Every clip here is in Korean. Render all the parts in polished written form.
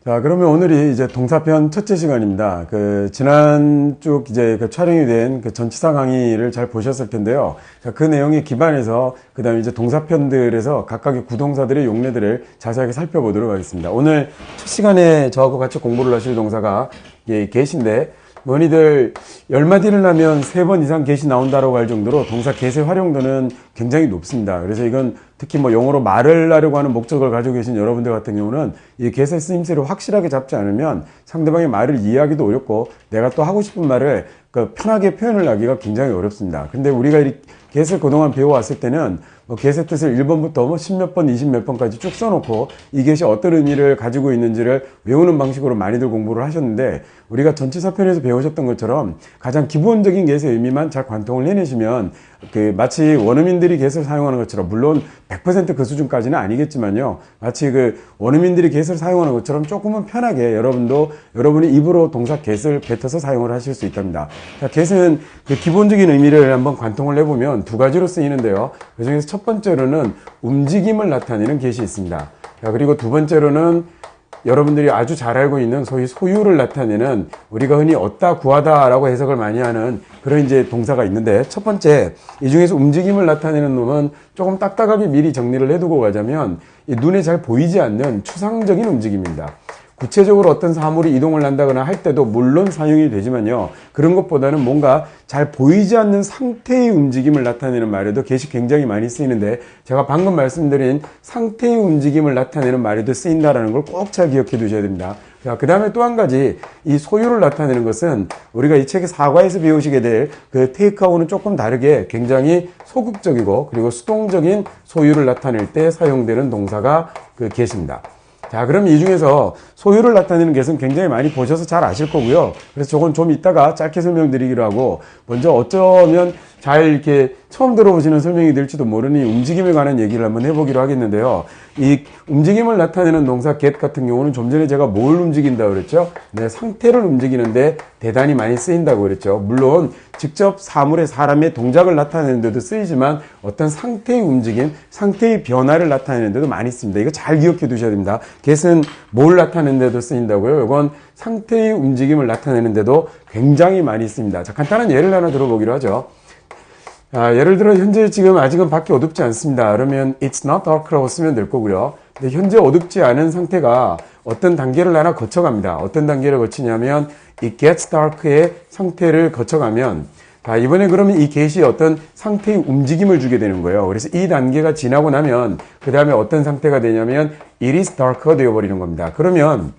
자, 그러면 오늘이 이제 동사편 첫째 시간입니다. 지난 쭉 이제 촬영이 된 전치사 강의를 잘 보셨을 텐데요. 자, 그 내용에 기반해서, 그 다음에 이제 동사편들에서 각각의 구동사들의 용례들을 자세하게 살펴보도록 하겠습니다. 오늘 첫 시간에 저하고 같이 공부를 하실 동사가 get인데, 뭐니들 10마디를 하면 3번 이상 get이 나온다라고 할 정도로 동사 get의 활용도는 굉장히 높습니다. 그래서 이건 특히 뭐 영어로 말을 하려고 하는 목적을 가지고 계신 여러분들 같은 경우는 이 get의 쓰임새를 확실하게 잡지 않으면 상대방의 말을 이해하기도 어렵고 내가 또 하고 싶은 말을 편하게 표현을 하기가 굉장히 어렵습니다. 근데 우리가 이 get을 그동안 배워왔을 때는 get의 뜻을 1번부터 10몇 번, 20몇 번까지 쭉 써놓고 이 get이 어떤 의미를 가지고 있는지를 외우는 방식으로 많이들 공부를 하셨는데 우리가 전치사편에서 배우셨던 것처럼 가장 기본적인 get의 의미만 잘 관통을 해내시면 마치 원어민들이 get을 사용하는 것처럼 물론 100% 그 수준까지는 아니겠지만요. 마치 원어민들이 get을 사용하는 것처럼 조금은 편하게 여러분이 입으로 동사 get을 뱉어서 사용을 하실 수 있답니다. 자, get은 기본적인 의미를 한번 관통을 해보면 두 가지로 쓰이는데요. 그 중에서 첫 번째로는 움직임을 나타내는 get이 있습니다. 자, 그리고 두 번째로는 여러분들이 아주 잘 알고 있는 소위 소유를 나타내는 우리가 흔히 얻다 구하다라고 해석을 많이 하는 그런 이제 동사가 있는데 첫 번째 이 중에서 움직임을 나타내는 놈은 조금 딱딱하게 미리 정리를 해두고 가자면 눈에 잘 보이지 않는 추상적인 움직임입니다. 구체적으로 어떤 사물이 이동을 한다거나 할 때도 물론 사용이 되지만요. 그런 것보다는 뭔가 잘 보이지 않는 상태의 움직임을 나타내는 말에도 get이 굉장히 많이 쓰이는데 제가 방금 말씀드린 상태의 움직임을 나타내는 말에도 쓰인다는 걸 꼭 잘 기억해 두셔야 됩니다. 자, 그 다음에 또 한 가지 이 소유를 나타내는 것은 우리가 이 책의 사과에서 배우시게 될 테이크하고는 조금 다르게 굉장히 소극적이고 그리고 수동적인 소유를 나타낼 때 사용되는 동사가 get입니다. 자, 그럼 이 중에서 소유를 나타내는 get은 굉장히 많이 보셔서 잘 아실 거고요. 그래서 저건 좀 이따가 짧게 설명드리기로 하고, 먼저 어쩌면 잘 이렇게 처음 들어보시는 설명이 될지도 모르니 움직임에 관한 얘기를 한번 해보기로 하겠는데요. 이 움직임을 나타내는 동사 get 같은 경우는 좀 전에 제가 뭘 움직인다고 그랬죠? 네, 상태를 움직이는데 대단히 많이 쓰인다고 그랬죠. 물론 직접 사람의 동작을 나타내는 데도 쓰이지만 어떤 상태의 움직임, 상태의 변화를 나타내는 데도 많이 씁니다. 이거 잘 기억해 두셔야 됩니다. get은 뭘 나타내는 데도 쓰인다고요. 이건 상태의 움직임을 나타내는 데도 굉장히 많이 씁니다. 자, 간단한 예를 하나 들어보기로 하죠. 예를 들어 현재 지금 아직은 밖이 어둡지 않습니다. 그러면 it's not dark라고 쓰면 될 거고요. 근데 현재 어둡지 않은 상태가 어떤 단계를 하나 거쳐갑니다. 어떤 단계를 거치냐면 it gets dark의 상태를 거쳐가면 이번에 그러면 이 get이 어떤 상태의 움직임을 주게 되는 거예요. 그래서 이 단계가 지나고 나면 그 다음에 어떤 상태가 되냐면 it is dark가 되어버리는 겁니다. 그러면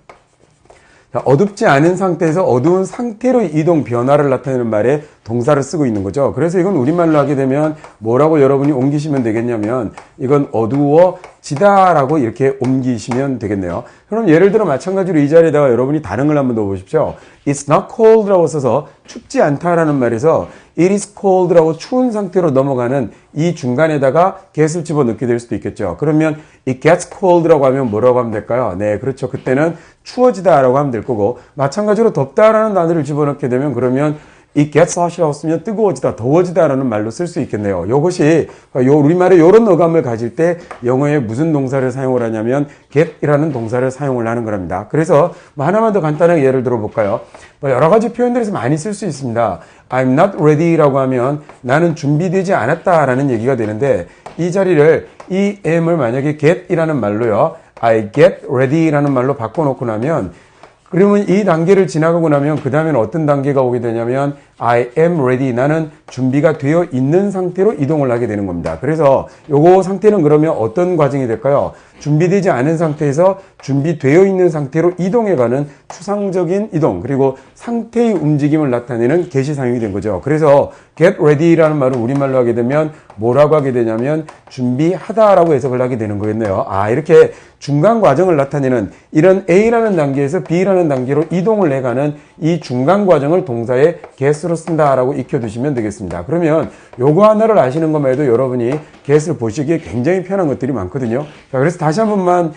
어둡지 않은 상태에서 어두운 상태로 이동 변화를 나타내는 말에 동사를 쓰고 있는 거죠. 그래서 이건 우리말로 하게 되면 뭐라고 여러분이 옮기시면 되겠냐면 이건 어두워지다라고 이렇게 옮기시면 되겠네요. 그럼 예를 들어 마찬가지로 이 자리에다가 여러분이 다른 걸 한번 넣어보십시오. It's not cold라고 써서 춥지 않다라는 말에서 It is cold라고 추운 상태로 넘어가는 이 중간에다가 get을 집어넣게 될 수도 있겠죠. 그러면 It gets cold라고 하면 뭐라고 하면 될까요? 네, 그렇죠. 그때는 추워지다라고 하면 될 거고 마찬가지로 덥다라는 단어를 집어넣게 되면 그러면 It gets hot이라고 쓰면 뜨거워지다, 더워지다라는 말로 쓸 수 있겠네요. 이것이 우리말에 이런 어감을 가질 때 영어에 무슨 동사를 사용을 하냐면 get이라는 동사를 사용을 하는 거랍니다. 그래서 하나만 더 간단하게 예를 들어볼까요? 여러 가지 표현들에서 많이 쓸 수 있습니다. I'm not ready라고 하면 나는 준비되지 않았다라는 얘기가 되는데 이 자리를 이 am을 만약에 get이라는 말로요. I get ready라는 말로 바꿔놓고 나면 그러면 이 단계를 지나가고 나면 그 다음에는 어떤 단계가 오게 되냐면 I am ready. 나는 준비가 되어 있는 상태로 이동을 하게 되는 겁니다. 그래서 요거 상태는 그러면 어떤 과정이 될까요? 준비되지 않은 상태에서 준비되어 있는 상태로 이동해가는 추상적인 이동 그리고 상태의 움직임을 나타내는 get이 사용이 된 거죠. 그래서 get ready라는 말을 우리말로 하게 되면 뭐라고 하게 되냐면 준비하다라고 해석을 하게 되는 거겠네요. 이렇게 중간 과정을 나타내는 이런 A라는 단계에서 B라는 단계로 이동을 해가는 이 중간 과정을 동사의 get으로 쓴다라고 익혀두시면 되겠습니다. 그러면 요거 하나를 아시는 것만 해도 여러분이 get을 보시기에 굉장히 편한 것들이 많거든요. 자, 그래서 다시 한 번만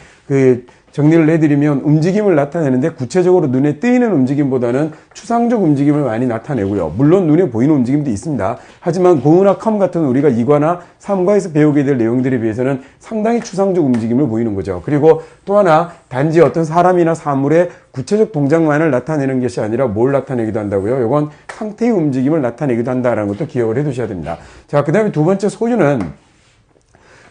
정리를 해드리면 움직임을 나타내는데 구체적으로 눈에 띄는 움직임보다는 추상적 움직임을 많이 나타내고요. 물론 눈에 보이는 움직임도 있습니다. 하지만 고우나 컴 같은 우리가 2과나 3과에서 배우게 될 내용들에 비해서는 상당히 추상적 움직임을 보이는 거죠. 그리고 또 하나 단지 어떤 사람이나 사물의 구체적 동작만을 나타내는 것이 아니라 뭘 나타내기도 한다고요? 이건 상태의 움직임을 나타내기도 한다는 것도 기억을 해 두셔야 됩니다. 자, 그 다음에 두 번째 소유는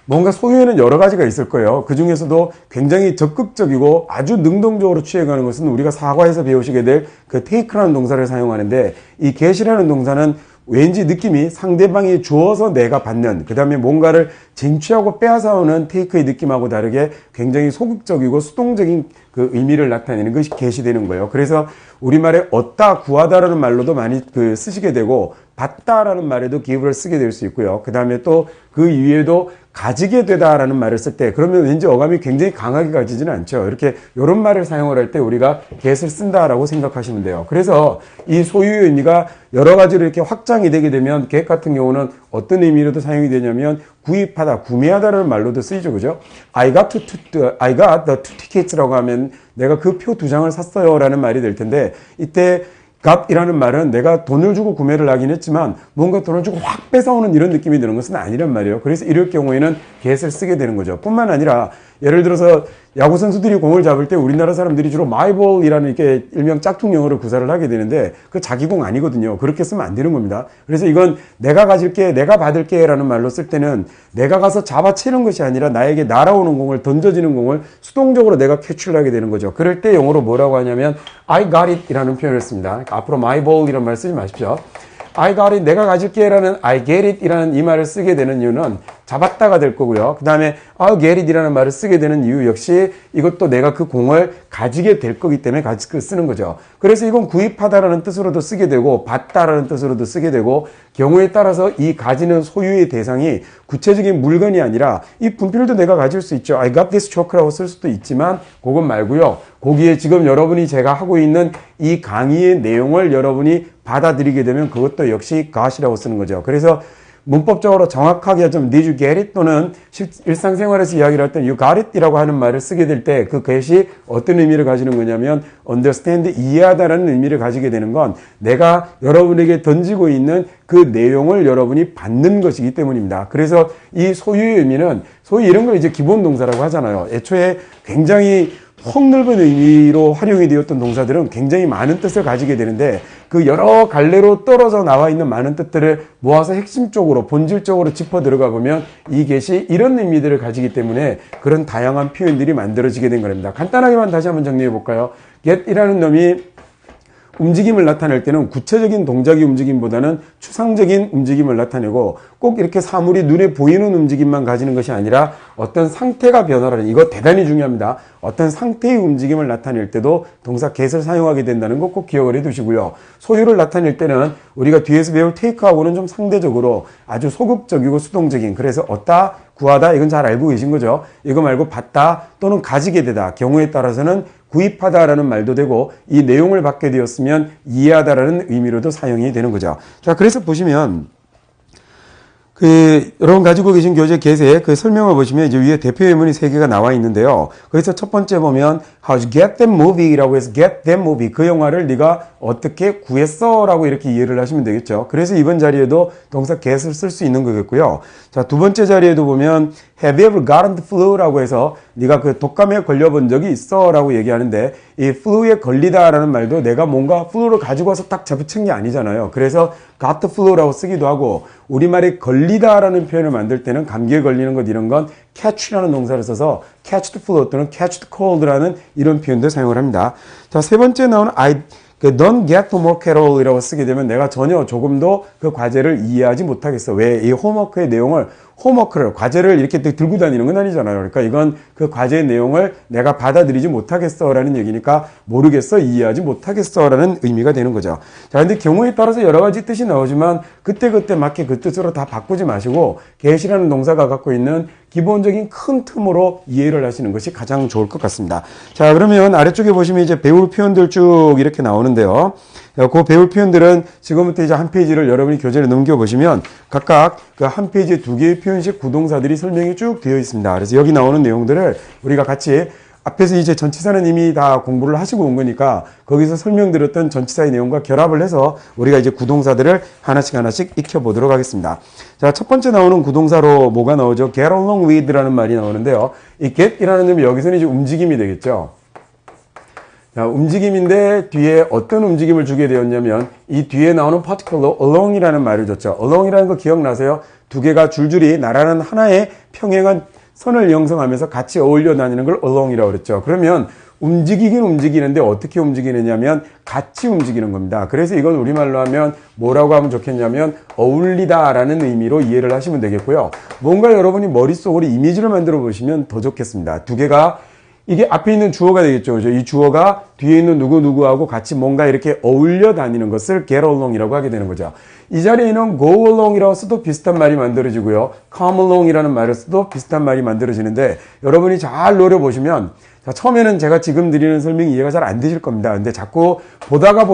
뭔가 소유에는 여러 가지가 있을 거예요. 그 중에서도 굉장히 적극적이고 아주 능동적으로 취해가는 것은 우리가 사과에서 배우시게 될 그 take라는 동사를 사용하는데 이 get이라는 동사는 왠지 느낌이 상대방이 주어서 내가 받는, 그 다음에 뭔가를 쟁취하고 빼앗아오는 take의 느낌하고 다르게 굉장히 소극적이고 수동적인 그 의미를 나타내는 것이 get이 되는 거예요. 그래서 우리말에 얻다, 구하다라는 말로도 많이 쓰시게 되고 받다라는 말에도 give를 쓰게 될 수 있고요. 그 다음에 또 그 이외에도 가지게 되다라는 말을 쓸 때 그러면 왠지 어감이 굉장히 강하게 가지지는 않죠. 이렇게 이런 말을 사용을 할 때 우리가 get을 쓴다라고 생각하시면 돼요. 그래서 이 소유의 의미가 여러 가지로 이렇게 확장이 되게 되면 get 같은 경우는 어떤 의미로도 사용이 되냐면 구입하다, 구매하다라는 말로도 쓰이죠. 그죠? I got the two tickets라고 하면 내가 그 표 2장을 샀어요 라는 말이 될 텐데 이때 gat이라는 말은 내가 돈을 주고 구매를 하긴 했지만 뭔가 돈을 주고 확 뺏어오는 이런 느낌이 드는 것은 아니란 말이에요. 그래서 이럴 경우에는 get을 쓰게 되는 거죠. 뿐만 아니라 예를 들어서 야구 선수들이 공을 잡을 때 우리나라 사람들이 주로 마이볼이라는 이렇게 일명 짝퉁 영어를 구사를 하게 되는데 그 자기 공 아니거든요. 그렇게 쓰면 안 되는 겁니다. 그래서 이건 내가 가질게, 내가 받을게 라는 말로 쓸 때는 내가 가서 잡아채는 것이 아니라 나에게 날아오는 공을, 던져지는 공을 수동적으로 내가 캐치를 하게 되는 거죠. 그럴 때 영어로 뭐라고 하냐면 I got it 이라는 표현을 씁니다. 앞으로 마이볼 이런 말 쓰지 마십시오. I got it, 내가 가질게 라는 I get it 이라는 이 말을 쓰게 되는 이유는 잡았다가 될 거고요. 그 다음에 I'll get it 이라는 말을 쓰게 되는 이유 역시 이것도 내가 그 공을 가지게 될 거기 때문에 쓰는 거죠. 그래서 이건 구입하다라는 뜻으로도 쓰게 되고 받다라는 뜻으로도 쓰게 되고 경우에 따라서 이 가지는 소유의 대상이 구체적인 물건이 아니라 이 분필도 내가 가질 수 있죠. I got this chalk라고 쓸 수도 있지만 그건 말고요. 거기에 지금 여러분이 제가 하고 있는 이 강의의 내용을 여러분이 받아들이게 되면 그것도 역시 got이라고 쓰는 거죠. 그래서 문법적으로 정확하게 좀 did you get it 또는 일상생활에서 이야기를 할 때 you got it 이라고 하는 말을 쓰게 될 때 그 get이 어떤 의미를 가지는 거냐면 understand, 이해하다라는 의미를 가지게 되는 건 내가 여러분에게 던지고 있는 그 내용을 여러분이 받는 것이기 때문입니다. 그래서 이 소유의 의미는 소위 이런 걸 이제 기본 동사라고 하잖아요. 애초에 굉장히 폭넓은 의미로 활용이 되었던 동사들은 굉장히 많은 뜻을 가지게 되는데 그 여러 갈래로 떨어져 나와 있는 많은 뜻들을 모아서 핵심적으로 본질적으로 짚어 들어가 보면 이 get이 이런 의미들을 가지기 때문에 그런 다양한 표현들이 만들어지게 된 겁니다. 간단하게만 다시 한번 정리해 볼까요? get이라는 놈이 움직임을 나타낼 때는 구체적인 동작의 움직임보다는 추상적인 움직임을 나타내고 꼭 이렇게 사물이 눈에 보이는 움직임만 가지는 것이 아니라 어떤 상태가 변화를, 이거 대단히 중요합니다. 어떤 상태의 움직임을 나타낼 때도 동사 get을 사용하게 된다는 거 꼭 기억을 해 두시고요. 소유를 나타낼 때는 우리가 뒤에서 배울 take하고는 좀 상대적으로 아주 소극적이고 수동적인, 그래서 얻다, 구하다, 이건 잘 알고 계신 거죠. 이거 말고 받다 또는 가지게 되다, 경우에 따라서는 구입하다라는 말도 되고 이 내용을 받게 되었으면 이해하다라는 의미로도 사용이 되는 거죠. 자, 그래서 보시면 여러분 가지고 계신 교재 get의 그 설명을 보시면 이제 위에 대표 예문이 3개가 나와 있는데요. 거기서 첫 번째 보면 How'd you get that movie? 라고 해서 get that movie. 그 영화를 네가 어떻게 구했어? 라고 이렇게 이해를 하시면 되겠죠. 그래서 이번 자리에도 동사 get을 쓸 수 있는 거겠고요. 자, 두 번째 자리에도 보면 Have you ever gotten the flu? 라고 해서 네가 그 독감에 걸려본 적이 있어? 라고 얘기하는데 이 flu에 걸리다 라는 말도 내가 뭔가 flu를 가지고 와서 딱 잡아챈 게 아니잖아요. 그래서 got the flu라고 쓰기도 하고 우리말에 걸리다라는 표현을 만들 때는 감기에 걸리는 것 이런 건 catch라는 동사를 써서 catch the flu 또는 catch the cold라는 이런 표현도 사용을 합니다. 자, 세 번째 나오는 don't get homework at all 이라고 쓰게 되면 내가 전혀 조금도 그 과제를 이해하지 못하겠어. 왜? 이 홈워크의 내용을 과제를 이렇게 들고 다니는 건 아니잖아요. 그러니까 이건 그 과제의 내용을 내가 받아들이지 못하겠어 라는 얘기니까 모르겠어, 이해하지 못하겠어 라는 의미가 되는 거죠. 자, 근데 경우에 따라서 여러 가지 뜻이 나오지만 그때그때 맞게 그 뜻으로 다 바꾸지 마시고 get이라는 동사가 갖고 있는 기본적인 큰 틈으로 이해를 하시는 것이 가장 좋을 것 같습니다. 자, 그러면 아래쪽에 보시면 이제 배울 표현들 쭉 이렇게 나오는데요. 그 배울 표현들은 지금부터 이제 한 페이지를 여러분이 교재를 넘겨보시면 각각 그 한 페이지에 2개의 표현식 구동사들이 설명이 쭉 되어 있습니다. 그래서 여기 나오는 내용들을 우리가 같이 앞에서 이제 전치사는 이미 다 공부를 하시고 온 거니까 거기서 설명드렸던 전치사의 내용과 결합을 해서 우리가 이제 구동사들을 하나씩 익혀보도록 하겠습니다. 자, 첫 번째 나오는 구동사로 뭐가 나오죠? get along with라는 말이 나오는데요. 이 get이라는 놈이 여기서는 이제 움직임이 되겠죠. 자, 움직임인데 뒤에 어떤 움직임을 주게 되었냐면 이 뒤에 나오는 particular along이라는 말을 줬죠. along이라는 거 기억나세요? 두 개가 줄줄이 나라는 하나의 평행한 선을 형성하면서 같이 어울려 다니는 걸 along이라고 그랬죠. 그러면 움직이긴 움직이는데 어떻게 움직이느냐면 같이 움직이는 겁니다. 그래서 이건 우리말로 하면 뭐라고 하면 좋겠냐면 어울리다라는 의미로 이해를 하시면 되겠고요. 뭔가 여러분이 머릿속으로 이미지를 만들어 보시면 더 좋겠습니다. 두 개가 이게 앞에 있는 주어가 되겠죠. 그죠? 이 주어가 뒤에 있는 누구누구하고 같이 뭔가 이렇게 어울려 다니는 것을 get along이라고 하게 되는 거죠. 이 자리에는 go along이라고 써도 비슷한 말이 만들어지고요. come along이라는 말을 써도 비슷한 말이 만들어지는데 여러분이 잘 노려보시면 자, 처음에는 제가 지금 드리는 설명이 이해가 잘 안 되실 겁니다. 근데 자꾸 보다가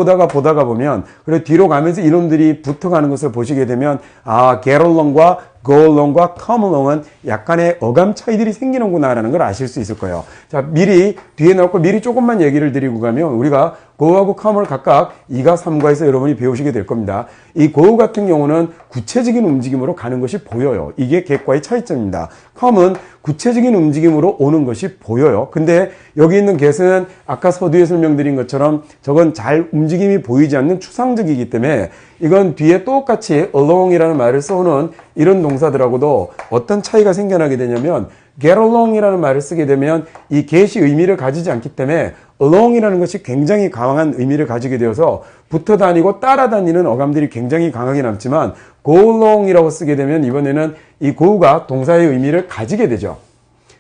보면 그래 뒤로 가면서 이놈들이 붙어가는 것을 보시게 되면 아, get along과 go along과 come along은 약간의 어감 차이들이 생기는구나라는 걸 아실 수 있을 거예요. 자, 미리 뒤에 나왔고 미리 조금만 얘기를 드리고 가면 우리가 go하고 come을 각각 2과 3과에서 여러분이 배우시게 될 겁니다. 이 go 같은 경우는 구체적인 움직임으로 가는 것이 보여요. 이게 get과의 차이점입니다. come은 구체적인 움직임으로 오는 것이 보여요. 근데 여기 있는 get은 아까 서두에 설명드린 것처럼 저건 잘 움직임이 보이지 않는 추상적이기 때문에 이건 뒤에 똑같이 along이라는 말을 써오는 이런 동사들하고도 어떤 차이가 생겨나게 되냐면 get along이라는 말을 쓰게 되면 이 get이 의미를 가지지 않기 때문에 along이라는 것이 굉장히 강한 의미를 가지게 되어서 붙어 다니고 따라다니는 어감들이 굉장히 강하게 남지만 go along이라고 쓰게 되면 이번에는 이 go가 동사의 의미를 가지게 되죠.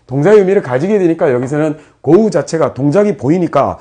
동사의 의미를 가지게 되니까 여기서는 go 자체가 동작이 보이니까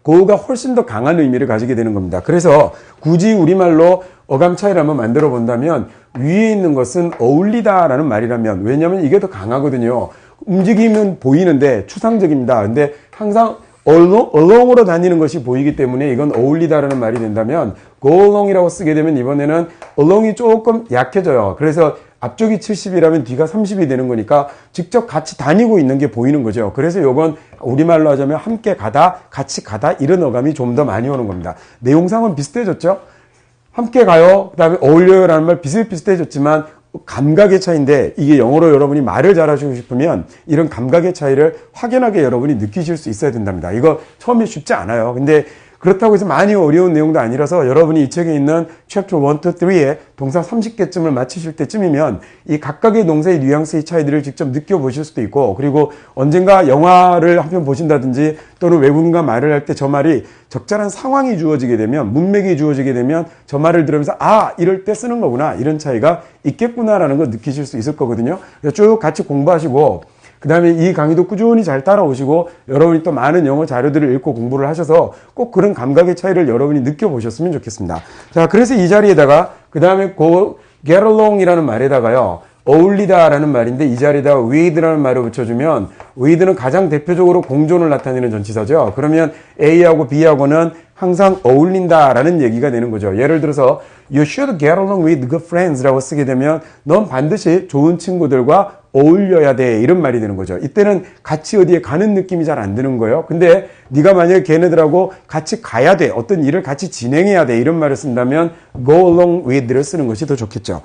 go가 훨씬 더 강한 의미를 가지게 되는 겁니다. 그래서 굳이 우리말로 어감 차이를 한번 만들어 본다면 위에 있는 것은 어울리다라는 말이라면 왜냐하면 이게 더 강하거든요. 움직임은 보이는데 추상적입니다. 근데 항상 along으로 다니는 것이 보이기 때문에 이건 어울리다라는 말이 된다면 go along이라고 쓰게 되면 이번에는 along이 조금 약해져요. 그래서 앞쪽이 70이라면 뒤가 30이 되는 거니까 직접 같이 다니고 있는 게 보이는 거죠. 그래서 이건 우리말로 하자면 함께 가다, 같이 가다 이런 어감이 좀 더 많이 오는 겁니다. 내용상은 비슷해졌죠? 함께 가요, 그 다음에 어울려요 라는 말 비슷비슷해졌지만 감각의 차이인데 이게 영어로 여러분이 말을 잘하시고 싶으면 이런 감각의 차이를 확연하게 여러분이 느끼실 수 있어야 된답니다. 이거 처음에 쉽지 않아요. 근데 그렇다고 해서 많이 어려운 내용도 아니라서 여러분이 이 책에 있는 Chapter 1, 2, 3에 동사 30개쯤을 마치실 때쯤이면 이 각각의 동사의 뉘앙스의 차이들을 직접 느껴보실 수도 있고 그리고 언젠가 영화를 한 편 보신다든지 또는 외국인과 말을 할 때 저 말이 적절한 상황이 주어지게 되면 문맥이 주어지게 되면 저 말을 들으면서 아 이럴 때 쓰는 거구나 이런 차이가 있겠구나라는 걸 느끼실 수 있을 거거든요. 그래서 쭉 같이 공부하시고 그 다음에 이 강의도 꾸준히 잘 따라오시고 여러분이 또 많은 영어 자료들을 읽고 공부를 하셔서 꼭 그런 감각의 차이를 여러분이 느껴보셨으면 좋겠습니다. 자, 그래서 이 자리에다가 그 다음에 get along이라는 말에다가요. 어울리다라는 말인데 이 자리에다가 with라는 말을 붙여주면 with는 가장 대표적으로 공존을 나타내는 전치사죠. 그러면 A하고 B하고는 항상 어울린다라는 얘기가 되는 거죠. 예를 들어서 You should get along with good friends라고 쓰게 되면 넌 반드시 좋은 친구들과 어울려야 돼 이런 말이 되는 거죠. 이때는 같이 어디에 가는 느낌이 잘 안 드는 거예요. 근데 네가 만약에 걔네들하고 같이 가야 돼 어떤 일을 같이 진행해야 돼 이런 말을 쓴다면 go along with를 쓰는 것이 더 좋겠죠.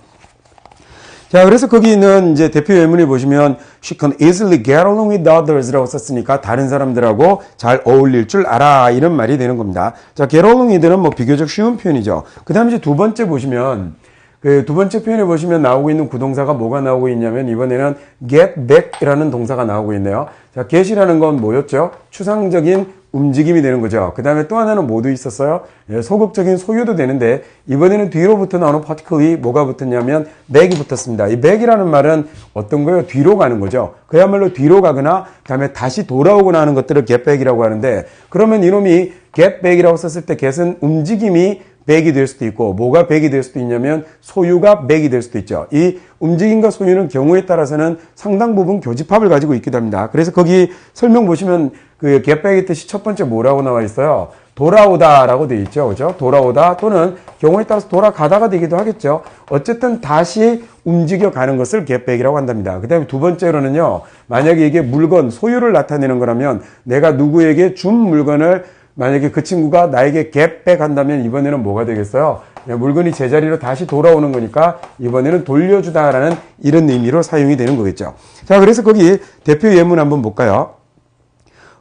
자, 그래서 거기 있는 이제 대표 예문에 보시면 she can easily get along with others라고 썼으니까 다른 사람들하고 잘 어울릴 줄 알아 이런 말이 되는 겁니다. 자, get along with는 뭐 비교적 쉬운 표현이죠. 그다음에 이제 두 번째 보시면 그 두 번째 표현에 보시면 나오고 있는 구동사가 뭐가 나오고 있냐면 이번에는 get back이라는 동사가 나오고 있네요. 자, get이라는 건 뭐였죠? 추상적인 움직임이 되는 거죠. 그 다음에 또 하나는 뭐도 있었어요? 예, 소극적인 소유도 되는데 이번에는 뒤로부터 나오는 particularly 뭐가 붙었냐면 back이 붙었습니다. 이 back이라는 말은 어떤 거예요? 뒤로 가는 거죠. 그야말로 뒤로 가거나 그 다음에 다시 돌아오거나 하는 것들을 get back이라고 하는데 그러면 이놈이 get back이라고 썼을 때 get은 움직임이 백이 될 수도 있고 뭐가 백이 될 수도 있냐면 소유가 백이 될 수도 있죠. 이 움직임과 소유는 경우에 따라서는 상당 부분 교집합을 가지고 있기도 합니다. 그래서 거기 설명 보시면 그 get back의 뜻이 첫 번째 뭐라고 나와 있어요? 돌아오다라고 되어 있죠. 그죠? 돌아오다 또는 경우에 따라서 돌아가다가 되기도 하겠죠. 어쨌든 다시 움직여가는 것을 getback이라고 한답니다. 그 다음에 두 번째로는요. 만약에 이게 물건, 소유를 나타내는 거라면 내가 누구에게 준 물건을 만약에 그 친구가 나에게 getback 한다면 이번에는 뭐가 되겠어요? 물건이 제자리로 다시 돌아오는 거니까 이번에는 돌려주다라는 이런 의미로 사용이 되는 거겠죠. 자, 그래서 거기 대표 예문 한번 볼까요?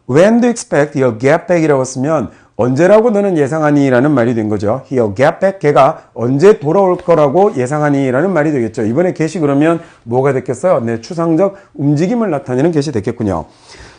When do you expect you'll get back이라고 쓰면 언제라고 너는 예상하니? 라는 말이 된 거죠. He'll get back. 걔가 언제 돌아올 거라고 예상하니? 라는 말이 되겠죠. 이번에 get이 그러면 뭐가 됐겠어요? 네, 추상적 움직임을 나타내는 get이 됐겠군요.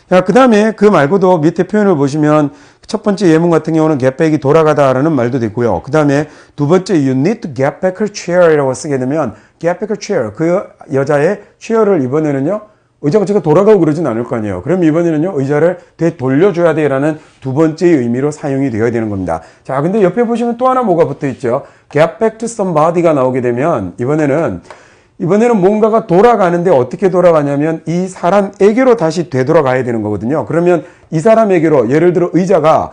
자, 그 다음에 그 말고도 밑에 표현을 보시면 첫 번째 예문 같은 경우는 get back이 돌아가다라는 말도 되고요. 그 다음에 두 번째 you need to get back her chair이라고 쓰게 되면 get back her chair. 그 여자의 chair를 이번에는요. 의자가 제가 돌아가고 그러진 않을 거 아니에요. 그럼 이번에는요, 의자를 되돌려줘야 돼라는 두 번째 의미로 사용이 되어야 되는 겁니다. 자, 근데 옆에 보시면 또 하나 뭐가 붙어 있죠? get back to somebody가 나오게 되면 이번에는 뭔가가 돌아가는데 어떻게 돌아가냐면 이 사람에게로 다시 되돌아가야 되는 거거든요. 그러면 이 사람에게로 예를 들어 의자가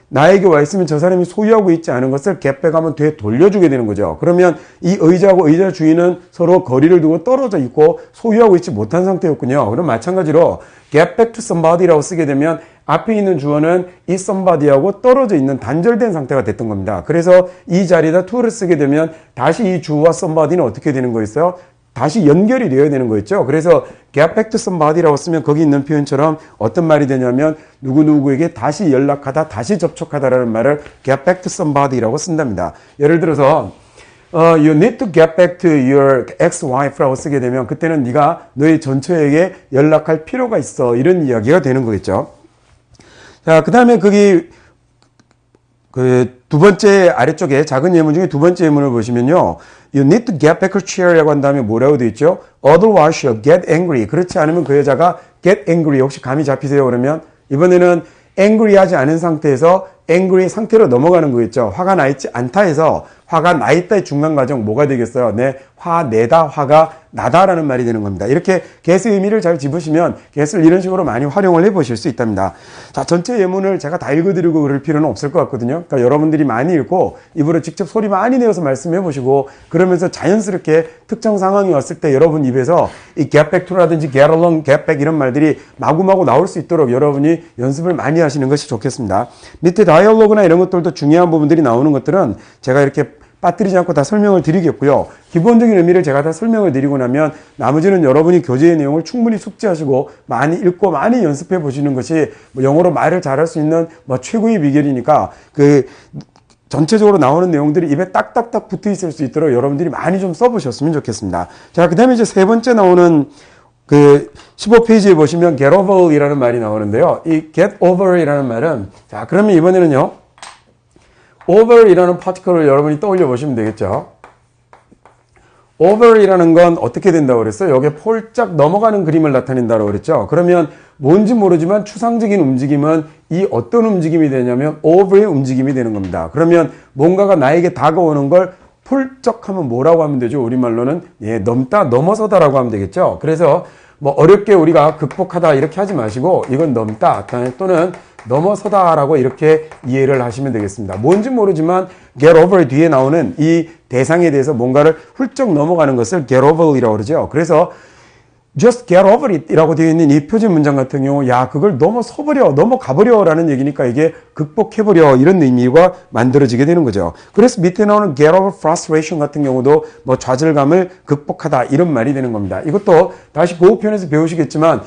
나에게 와 있으면 저 사람이 소유하고 있지 않은 것을 getback하면 되돌려주게 되는 거죠. 그러면 이 의자하고 의자 주인은 서로 거리를 두고 떨어져 있고 소유하고 있지 못한 상태였군요. 그럼 마찬가지로 get back to somebody라고 쓰게 되면 앞에 있는 주어는 이 somebody하고 떨어져 있는 단절된 상태가 됐던 겁니다. 그래서 이 자리에다 to를 쓰게 되면 다시 이 주어와 somebody는 어떻게 되는 거였어요? 다시 연결이 되어야 되는 거였죠. 그래서 get back to somebody라고 쓰면 거기 있는 표현처럼 어떤 말이 되냐면 누구누구에게 다시 연락하다, 다시 접촉하다라는 말을 get back to somebody라고 쓴답니다. 예를 들어서 you need to get back to your ex-wife라고 쓰게 되면 그때는 네가 너의 전처에게 연락할 필요가 있어. 이런 이야기가 되는 거겠죠. 자, 그 다음에 거기 두 번째 아래쪽에 작은 예문 중에 두 번째 예문을 보시면요. You need to get back her chair이라고 한 다음에 뭐라고 되어 있죠? Otherwise she'll get angry. 그렇지 않으면 그 여자가 get angry. 혹시 감이 잡히세요? 그러면 이번에는 angry 하지 않은 상태에서 angry 상태로 넘어가는 거겠죠. 화가 나 있지 않다 해서 화가 나 있다의 중간 과정 뭐가 되겠어요? 네, 화내다, 화가 나다라는 말이 되는 겁니다. 이렇게 get의 의미를 잘 짚으시면 get을 이런 식으로 많이 활용을 해보실 수 있답니다. 자, 전체 예문을 제가 다 읽어드리고 그럴 필요는 없을 것 같거든요. 그러니까 여러분들이 많이 읽고 입으로 직접 소리 많이 내어서 말씀해 보시고 그러면서 자연스럽게 특정 상황이 왔을 때 여러분 입에서 이 get back to라든지 get along, get back 이런 말들이 마구마구 나올 수 있도록 여러분이 연습을 많이 하시는 것이 좋겠습니다. 밑에 다이얼로그나 이런 것들도 중요한 부분들이 나오는 것들은 제가 이렇게 빠뜨리지 않고 다 설명을 드리겠고요. 기본적인 의미를 제가 다 설명을 드리고 나면 나머지는 여러분이 교재의 내용을 충분히 숙지하시고 많이 읽고 많이 연습해 보시는 것이 영어로 말을 잘할 수 있는 최고의 비결이니까 전체적으로 나오는 내용들이 입에 딱딱딱 붙어 있을 수 있도록 여러분들이 많이 좀 써보셨으면 좋겠습니다. 자, 그 다음에 이제 세 번째 나오는 15페이지에 보시면 get over 이라는 말이 나오는데요. 이 get over 이라는 말은, 자, 그러면 이번에는요, over 이라는 파티클을 여러분이 떠올려 보시면 되겠죠. over 이라는 건 어떻게 된다고 그랬어요? 여기에 폴짝 넘어가는 그림을 나타낸다고 그랬죠. 그러면 뭔지 모르지만 추상적인 움직임은 이 어떤 움직임이 되냐면 over의 움직임이 되는 겁니다. 그러면 뭔가가 나에게 다가오는 걸 폴쩍하면 뭐라고 하면 되죠? 우리말로는 넘다, 넘어서다라고 하면 되겠죠. 그래서 어렵게 우리가 극복하다 이렇게 하지 마시고 이건 넘다 또는 넘어서다라고 이렇게 이해를 하시면 되겠습니다. 뭔지 모르지만 get over 뒤에 나오는 이 대상에 대해서 뭔가를 훌쩍 넘어가는 것을 get over이라고 그러죠. 그래서 just get over it 이라고 되어 있는 이 표준 문장 같은 경우 그걸 넘어가버려 라는 얘기니까 이게 극복해버려 이런 의미가 만들어지게 되는 거죠. 그래서 밑에 나오는 get over frustration 같은 경우도 좌절감을 극복하다 이런 말이 되는 겁니다. 이것도 다시 그 표현에서 배우시겠지만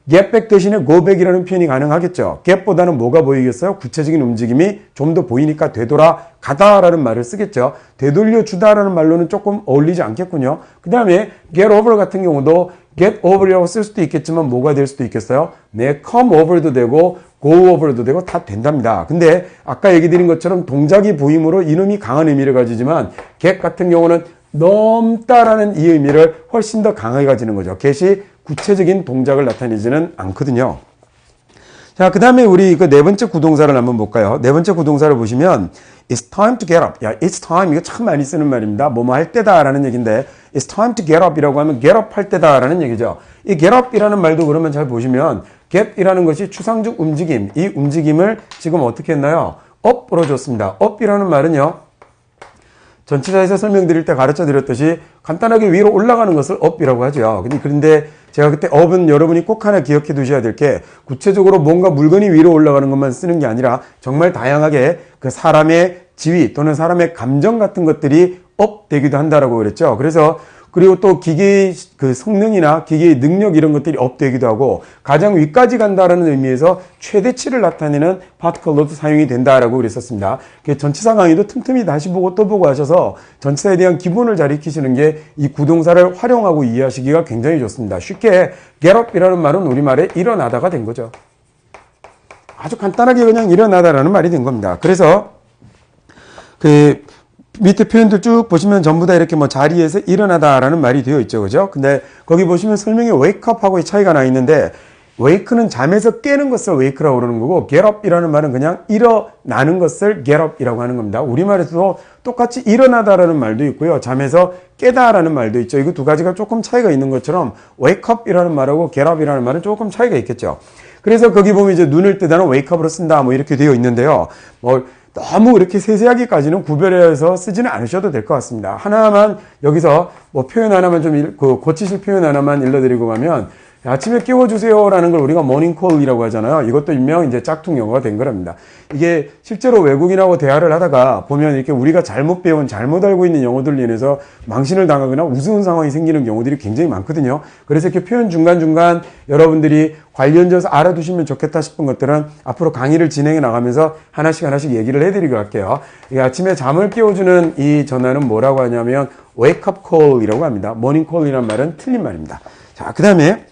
get back 대신에 go back이라는 표현이 가능하겠죠. get보다는 뭐가 보이겠어요? 구체적인 움직임이 좀 더 보이니까 되돌아가다라는 말을 쓰겠죠. 되돌려주다라는 말로는 조금 어울리지 않겠군요. 그 다음에 get over 같은 경우도 get over이라고 쓸 수도 있겠지만 뭐가 될 수도 있겠어요? 네, come over도 되고 go over도 되고 다 된답니다. 근데 아까 얘기 드린 것처럼 동작이 보임으로 이놈이 강한 의미를 가지지만 get 같은 경우는 넘다라는 이 의미를 훨씬 더 강하게 가지는 거죠. get이 구체적인 동작을 나타내지는 않거든요. 자, 그 다음에 우리 네 번째 구동사를 한번 볼까요? 네 번째 구동사를 보시면 It's time to get up. It's time. 이거 참 많이 쓰는 말입니다. 뭐뭐 할 때다라는 얘기인데 It's time to get up 이라고 하면 get up 할 때다라는 얘기죠. 이 get up 이라는 말도 그러면 잘 보시면 get이라는 것이 추상적 움직임, 이 움직임을 지금 어떻게 했나요? up으로 줬습니다. up이라는 말은요, 전치사에서 설명드릴 때 가르쳐 드렸듯이 간단하게 위로 올라가는 것을 up이라고 하죠. 그런데 제가 그때 up은 여러분이 꼭 하나 기억해 두셔야 될 게 구체적으로 뭔가 물건이 위로 올라가는 것만 쓰는 게 아니라 정말 다양하게 그 사람의 지위 또는 사람의 감정 같은 것들이 up 되기도 한다라고 그랬죠. 그리고 또 기계의 그 성능이나 기계의 능력 이런 것들이 업되기도 하고 가장 위까지 간다라는 의미에서 최대치를 나타내는 파티클로도 사용이 된다라고 그랬었습니다. 전치사 강의도 틈틈이 다시 보고 또 보고 하셔서 전치사에 대한 기본을 잘 익히시는 게 이 구동사를 활용하고 이해하시기가 굉장히 좋습니다. 쉽게 get up이라는 말은 우리말에 일어나다가 된 거죠. 아주 간단하게 그냥 일어나다라는 말이 된 겁니다. 그래서 밑에 표현들 쭉 보시면 전부 다 이렇게 뭐 자리에서 일어나다라는 말이 되어 있죠. 그죠? 근데 거기 보시면 설명에 wake up하고의 차이가 나 있는데 wake는 잠에서 깨는 것을 wake라고 그러는 거고 get up이라는 말은 그냥 일어나는 것을 get up이라고 하는 겁니다. 우리말에서도 똑같이 일어나다라는 말도 있고요. 잠에서 깨다라는 말도 있죠. 이거 두 가지가 조금 차이가 있는 것처럼 wake up이라는 말하고 get up이라는 말은 조금 차이가 있겠죠. 그래서 거기 보면 이제 눈을 뜨다는 wake up으로 쓴다 뭐 이렇게 되어 있는데요. 너무 이렇게 세세하게까지는 구별해서 쓰지는 않으셔도 될 것 같습니다. 하나만 여기서 뭐 표현 하나만 좀 고치실 표현 하나만 일러드리고 가면 아침에 깨워주세요라는 걸 우리가 모닝콜이라고 하잖아요. 이것도 일명 이제 짝퉁 영어가 된 거랍니다. 이게 실제로 외국인하고 대화를 하다가 보면 이렇게 우리가 잘못 배운, 잘못 알고 있는 영어들로 인해서 망신을 당하거나 우스운 상황이 생기는 경우들이 굉장히 많거든요. 그래서 이렇게 표현 중간중간 여러분들이 관련져서 알아두시면 좋겠다 싶은 것들은 앞으로 강의를 진행해 나가면서 하나씩 얘기를 해드리고 할게요. 아침에 잠을 깨워주는 이 전화는 뭐라고 하냐면 wake up call이라고 합니다. morning call이라는 말은 틀린 말입니다. 자, 그 다음에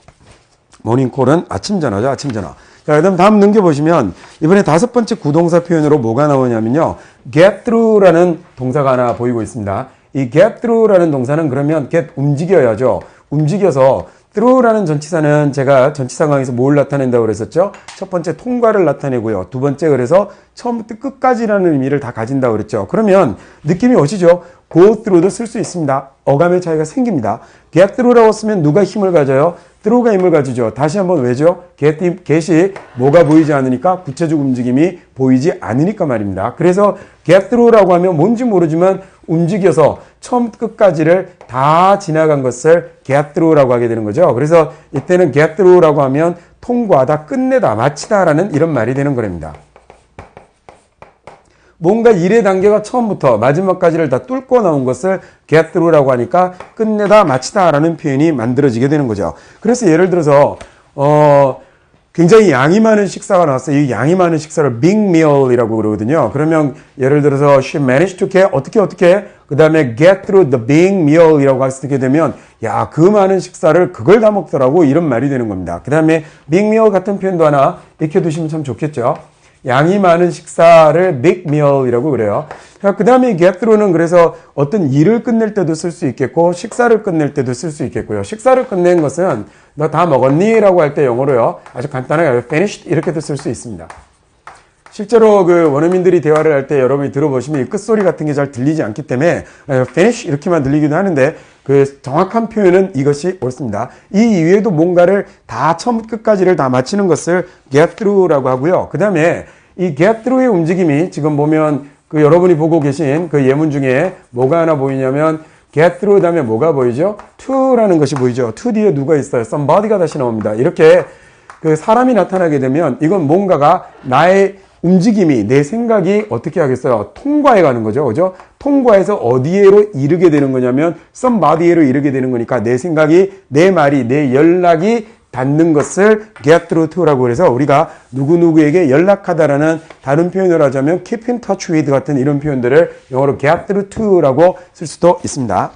모닝콜은 아침 전화죠. 아침 전화. 자, 그다음 다음 넘겨보시면 이번에 다섯 번째 구동사 표현으로 뭐가 나오냐면요. get through라는 동사가 하나 보이고 있습니다. 이 get through라는 동사는 그러면 get 움직여야죠. 움직여서 through라는 전치사는 제가 전치사 강의에서 뭘 나타낸다고 그랬었죠? 첫 번째 통과를 나타내고요. 두 번째 그래서 처음부터 끝까지라는 의미를 다 가진다고 그랬죠. 그러면 느낌이 오시죠? go through도 쓸 수 있습니다. 어감의 차이가 생깁니다. get through라고 쓰면 누가 힘을 가져요? through가 힘을 가지죠. 다시 한번 왜죠? get이 뭐가 보이지 않으니까 구체적 움직임이 보이지 않으니까 말입니다. 그래서 get through라고 하면 뭔지 모르지만 움직여서 처음 끝까지를 다 지나간 것을 get through라고 하게 되는 거죠. 그래서 이때는 get through라고 하면 통과하다, 끝내다, 마치다라는 이런 말이 되는 겁니다. 뭔가 일의 단계가 처음부터 마지막까지를 다 뚫고 나온 것을 get through라고 하니까 끝내다, 마치다라는 표현이 만들어지게 되는 거죠. 그래서 예를 들어서 굉장히 양이 많은 식사가 나왔어요. 이 양이 많은 식사를 big meal이라고 그러거든요. 그러면 예를 들어서 she managed to get 어떻게 그 다음에 get through the big meal이라고 하게 되면 야, 그 많은 식사를 그걸 다 먹더라고 이런 말이 되는 겁니다. 그 다음에 big meal 같은 표현도 하나 익혀두시면 참 좋겠죠. 양이 많은 식사를 big meal이라고 그래요. 그 다음에 get through는 그래서 어떤 일을 끝낼 때도 쓸 수 있겠고 식사를 끝낼 때도 쓸 수 있겠고요. 식사를 끝낸 것은 너 다 먹었니? 라고 할 때 영어로요. 아주 간단하게 finished 이렇게도 쓸 수 있습니다. 실제로 그 원어민들이 대화를 할 때 여러분이 들어보시면 이 끝소리 같은 게 잘 들리지 않기 때문에 finish 이렇게만 들리기도 하는데 그 정확한 표현은 이것이 옳습니다. 이 이외에도 뭔가를 다 처음 끝까지를 다 마치는 것을 get through라고 하고요. 그 다음에 이 get through의 움직임이 지금 보면 그 여러분이 보고 계신 그 예문 중에 뭐가 하나 보이냐면 get through 다음에 뭐가 보이죠? to라는 것이 보이죠. to 뒤에 누가 있어요? somebody가 다시 나옵니다. 이렇게 그 사람이 나타나게 되면 이건 뭔가가 나의 움직임이 내 생각이 어떻게 하겠어요? 통과해 가는 거죠. 그죠? 통과해서 어디에로 이르게 되는 거냐면 somebody에로 이르게 되는 거니까 내 생각이 내 말이 내 연락이 닿는 것을 get through to라고 해서 우리가 누구누구에게 연락하다라는 다른 표현을 하자면 keep in touch with 같은 이런 표현들을 영어로 get through to라고 쓸 수도 있습니다.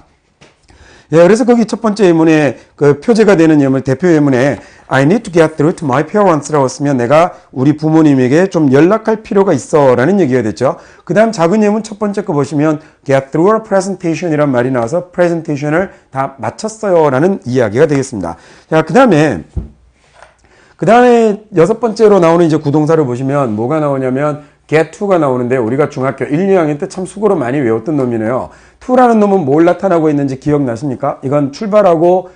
예, 그래서 거기 첫 번째 예문에 그 표제가 되는 예문, 대표 예문에 I need to get through to my parents라고 쓰면 내가 우리 부모님에게 좀 연락할 필요가 있어 라는 얘기가 됐죠. 그 다음 작은 예문 첫 번째 거 보시면 get through a presentation 이란 말이 나와서 presentation을 다 마쳤어요 라는 이야기가 되겠습니다. 자, 그 다음에 여섯 번째로 나오는 이제 구동사를 보시면 뭐가 나오냐면 get to가 나오는데 우리가 중학교 1, 2학년 때 참 수고로 많이 외웠던 놈이네요. to라는 놈은 뭘 나타나고 있는지 기억나십니까? 이건 출발하고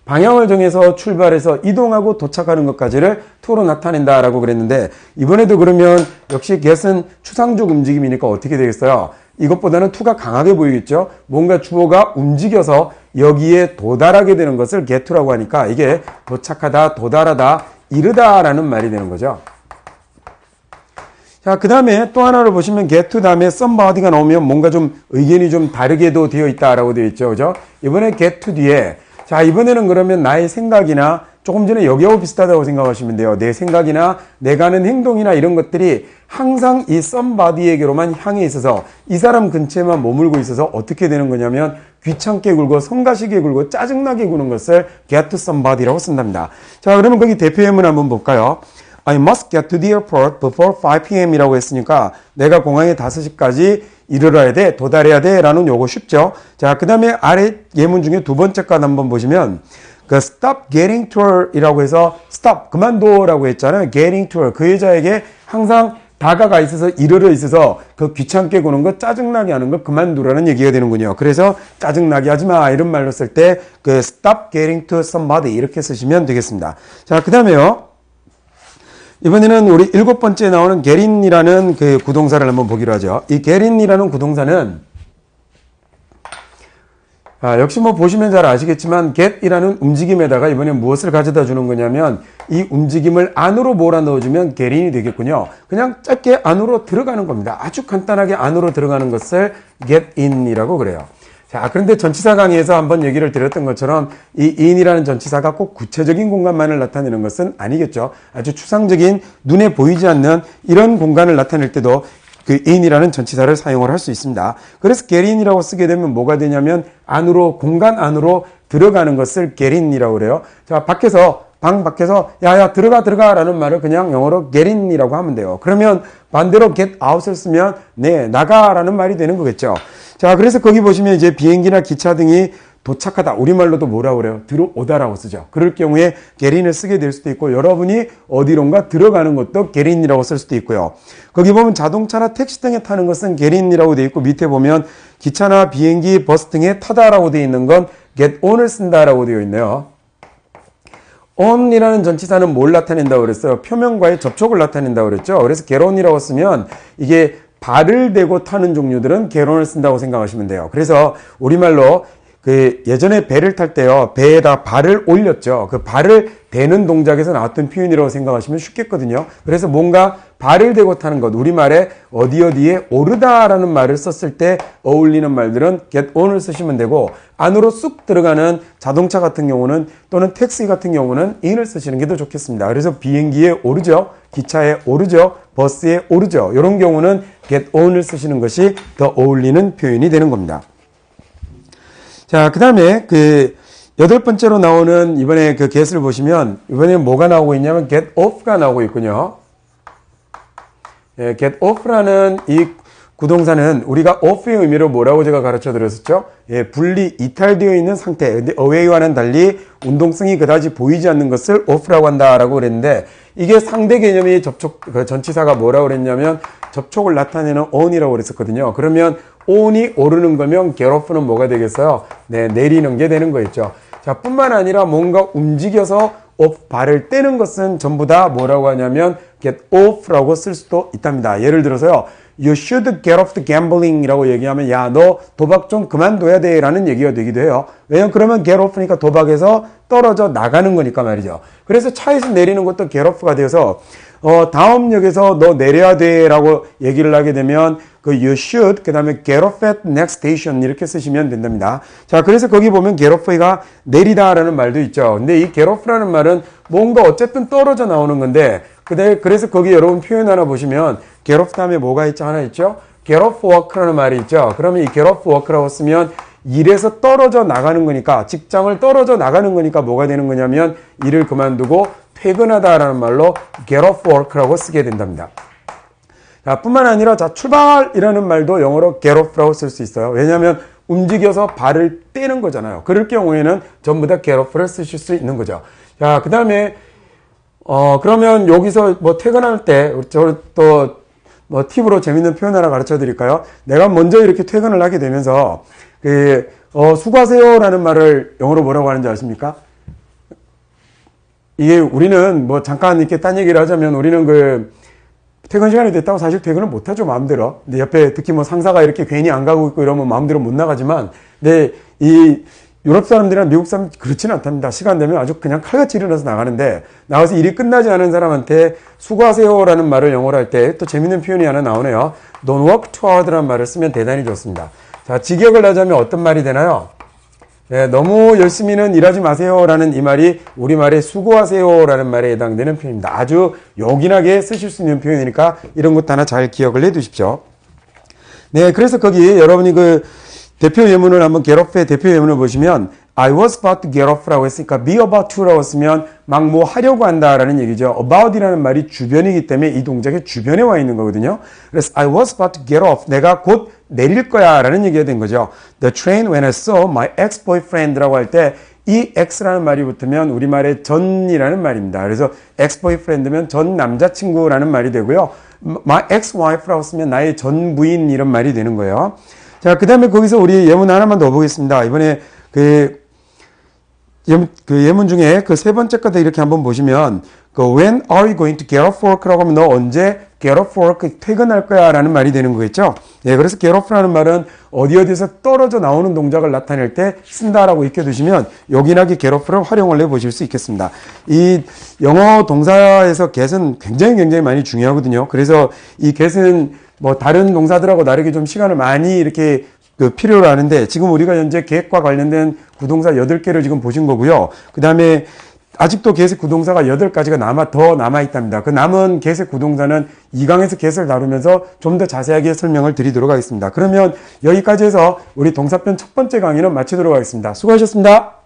방향을 정해서 출발해서 이동하고 도착하는 것까지를 to로 나타낸다라고 그랬는데 이번에도 그러면 역시 get은 추상적 움직임이니까 어떻게 되겠어요? 이것보다는 to가 강하게 보이겠죠? 뭔가 주어가 움직여서 여기에 도달하게 되는 것을 get to라고 하니까 이게 도착하다, 도달하다, 이르다라는 말이 되는 거죠. 자, 그 다음에 또 하나를 보시면 get to 다음에 somebody가 나오면 뭔가 좀 의견이 좀 다르게도 되어 있다라고 되어 있죠. 그죠? 이번에 get to 뒤에 자, 이번에는 그러면 나의 생각이나 조금 전에 여기하고 비슷하다고 생각하시면 돼요. 내 생각이나 내가 하는 행동이나 이런 것들이 항상 이 somebody에게로만 향해 있어서 이 사람 근처에만 머물고 있어서 어떻게 되는 거냐면 귀찮게 굴고 성가시게 굴고 짜증나게 구는 것을 get to somebody라고 쓴답니다. 자, 그러면 거기 대표 예문 한번 볼까요? I must get to the airport before 5 p.m. 이라고 했으니까 내가 공항에 5시까지 이르러야 돼, 도달해야 돼 라는 요거 쉽죠. 자, 그 다음에 아래 예문 중에 두 번째 건 한번 보시면 그 stop getting to her 이라고 해서 stop, 그만둬라고 했잖아요. getting to her. 그 여자에게 항상 다가가 있어서 이르러 있어서 그 귀찮게 구는 거 짜증나게 하는 걸 그만두라는 얘기가 되는군요. 그래서 짜증나게 하지 마 이런 말로 쓸 때 그 stop getting to somebody 이렇게 쓰시면 되겠습니다. 자, 그 다음에요. 이번에는 우리 7번째 나오는 get인이라는 그 구동사를 한번 보기로 하죠. 이 get인이라는 구동사는 역시 뭐 보시면 잘 아시겠지만 get이라는 움직임에다가 이번에 무엇을 가져다 주는 거냐면 이 움직임을 안으로 몰아넣어주면 get인이 되겠군요. 그냥 짧게 안으로 들어가는 겁니다. 아주 간단하게 안으로 들어가는 것을 get인이라고 그래요. 자, 그런데 전치사 강의에서 한번 얘기를 드렸던 것처럼 이 in이라는 전치사가 꼭 구체적인 공간만을 나타내는 것은 아니겠죠. 아주 추상적인 눈에 보이지 않는 이런 공간을 나타낼 때도 그 in이라는 전치사를 사용을 할 수 있습니다. 그래서 get in이라고 쓰게 되면 뭐가 되냐면 안으로, 공간 안으로 들어가는 것을 get in이라고 그래요. 자, 방 밖에서 야야 들어가 라는 말을 그냥 영어로 get in이라고 하면 돼요. 그러면 반대로 get out을 쓰면 네, 나가라는 말이 되는 거겠죠. 자, 그래서 거기 보시면 이제 비행기나 기차 등이 도착하다, 우리말로도 뭐라고 그래요? 들어오다라고 쓰죠. 그럴 경우에 get in을 쓰게 될 수도 있고 여러분이 어디론가 들어가는 것도 get in이라고 쓸 수도 있고요. 거기 보면 자동차나 택시 등에 타는 것은 get in이라고 되어 있고 밑에 보면 기차나 비행기, 버스 등에 타다라고 되어 있는 건 get on을 쓴다라고 되어 있네요. on이라는 전치사는 뭘 나타낸다고 그랬어요? 표면과의 접촉을 나타낸다고 그랬죠. 그래서 get on이라고 쓰면 이게 발을 대고 타는 종류들은 get on을 쓴다고 생각하시면 돼요. 그래서 우리말로 그 예전에 배를 탈 때요, 배에다 발을 올렸죠. 그 발을 대는 동작에서 나왔던 표현이라고 생각하시면 쉽겠거든요. 그래서 뭔가 발을 대고 타는 것, 우리말에 어디에 오르다라는 말을 썼을 때 어울리는 말들은 get on을 쓰시면 되고 안으로 쑥 들어가는 자동차 같은 경우는 또는 택시 같은 경우는 in을 쓰시는 게 더 좋겠습니다. 그래서 비행기에 오르죠, 기차에 오르죠, 버스에 오르죠. 이런 경우는 get on을 쓰시는 것이 더 어울리는 표현이 되는 겁니다. 자, 그 다음에 그 8번째로 나오는 이번에 그 get을 보시면 이번에 뭐가 나오고 있냐면 get off가 나오고 있군요. 예, get off라는 이 구동사는 우리가 off의 의미로 뭐라고 제가 가르쳐 드렸었죠? 예, 분리, 이탈되어 있는 상태. 근데 away와는 달리 운동성이 그다지 보이지 않는 것을 off라고 한다라고 그랬는데 이게 상대 개념의 접촉, 그 전치사가 뭐라고 그랬냐면 접촉을 나타내는 on이라고 그랬었거든요. 그러면 on이 오르는 거면 get off는 뭐가 되겠어요? 네, 내리는 게 되는 거였죠. 자, 뿐만 아니라 뭔가 움직여서 off, 발을 떼는 것은 전부 다 뭐라고 하냐면 get off라고 쓸 수도 있답니다. 예를 들어서요, you should get off the gambling 이라고 얘기하면 야, 너 도박 좀 그만둬야 돼 라는 얘기가 되기도 해요. 왜냐면 그러면 get off니까 도박에서 떨어져 나가는 거니까 말이죠. 그래서 차에서 내리는 것도 get off가 되어서 다음 역에서 너 내려야 돼 라고 얘기를 하게 되면 그 you should 그 다음에 get off at next station 이렇게 쓰시면 된답니다. 자, 그래서 거기 보면 get off가 내리다 라는 말도 있죠. 근데 이 get off라는 말은 뭔가 어쨌든 떨어져 나오는 건데 그래서 거기 여러분 표현 하나 보시면 get off 다음에 뭐가 있죠? 하나 있죠? get off work라는 말이 있죠. 그러면 이 get off work라고 쓰면 일에서 떨어져 나가는 거니까, 직장을 떨어져 나가는 거니까 뭐가 되는 거냐면 일을 그만두고 퇴근하다라는 말로 get off work라고 쓰게 된답니다. 자, 뿐만 아니라 자, 출발이라는 말도 영어로 get off라고 쓸 수 있어요. 왜냐하면 움직여서 발을 떼는 거잖아요. 그럴 경우에는 전부 다 get off를 쓰실 수 있는 거죠. 자, 그 다음에 그러면 여기서 뭐 퇴근할 때 저 또 뭐 팁으로 재밌는 표현 하나 가르쳐 드릴까요? 내가 먼저 이렇게 퇴근을 하게 되면서 수고하세요라는 말을 영어로 뭐라고 하는지 아십니까? 이게 우리는 뭐 잠깐 이렇게 딴 얘기를 하자면 우리는 그 퇴근 시간이 됐다고 사실 퇴근을 못 하죠, 마음대로. 근데 옆에 특히 뭐 상사가 이렇게 괜히 안 가고 있고 이러면 마음대로 못 나가지만, 근데 이 유럽 사람들이나 미국 사람 그렇지는 않답니다. 시간 되면 아주 그냥 칼같이 일어나서 나가는데, 나가서 일이 끝나지 않은 사람한테 수고하세요라는 말을 영어로 할 때 또 재밌는 표현이 하나 나오네요. Don't work too hard라는 말을 쓰면 대단히 좋습니다. 자, 직역을 하자면 어떤 말이 되나요? 네, 너무 열심히는 일하지 마세요라는 이 말이 우리말에 수고하세요라는 말에 해당되는 표현입니다. 아주 요긴하게 쓰실 수 있는 표현이니까 이런 것도 하나 잘 기억을 해 두십시오. 네, 그래서 거기 여러분이 그 대표 예문을 한번 get off의 대표 예문을 보시면 I was about to get off라고 했으니까 be about to라고 쓰면 막 뭐 하려고 한다라는 얘기죠. about이라는 말이 주변이기 때문에 이 동작의 주변에 와 있는 거거든요. 그래서 I was about to get off. 내가 곧 내릴 거야 라는 얘기가 된 거죠. The train when I saw my ex-boyfriend라고 할 때 이 x라는 말이 붙으면 우리말의 전이라는 말입니다. 그래서 ex-boyfriend면 전 남자친구라는 말이 되고요. my ex-wife라고 쓰면 나의 전 부인 이런 말이 되는 거예요. 자, 그 다음에 거기서 우리 예문 하나만 더 보겠습니다. 이번에 그 예문 중에 그 세 번째 거다 이렇게 한번 보시면, 그 when are you going to get off work라고 하면 너 언제 get off work 퇴근할 거야 라는 말이 되는 거겠죠. 예, 그래서 get off라는 말은 어디에서 떨어져 나오는 동작을 나타낼 때 쓴다라고 익혀두시면 요긴하게 get off를 활용을 해보실 수 있겠습니다. 이 영어 동사에서 get은 굉장히 많이 중요하거든요. 그래서 이 get은 뭐 다른 동사들하고 다르게 좀 시간을 많이 이렇게 그 필요로 하는데, 지금 우리가 현재 get과 관련된 구동사 8개를 지금 보신 거고요. 그 다음에 아직도 get의 구동사가 8가지가 더 남아있답니다. 그 남은 get의 구동사는 2강에서 get을 다루면서 좀 더 자세하게 설명을 드리도록 하겠습니다. 그러면 여기까지 해서 우리 동사편 첫 번째 강의는 마치도록 하겠습니다. 수고하셨습니다.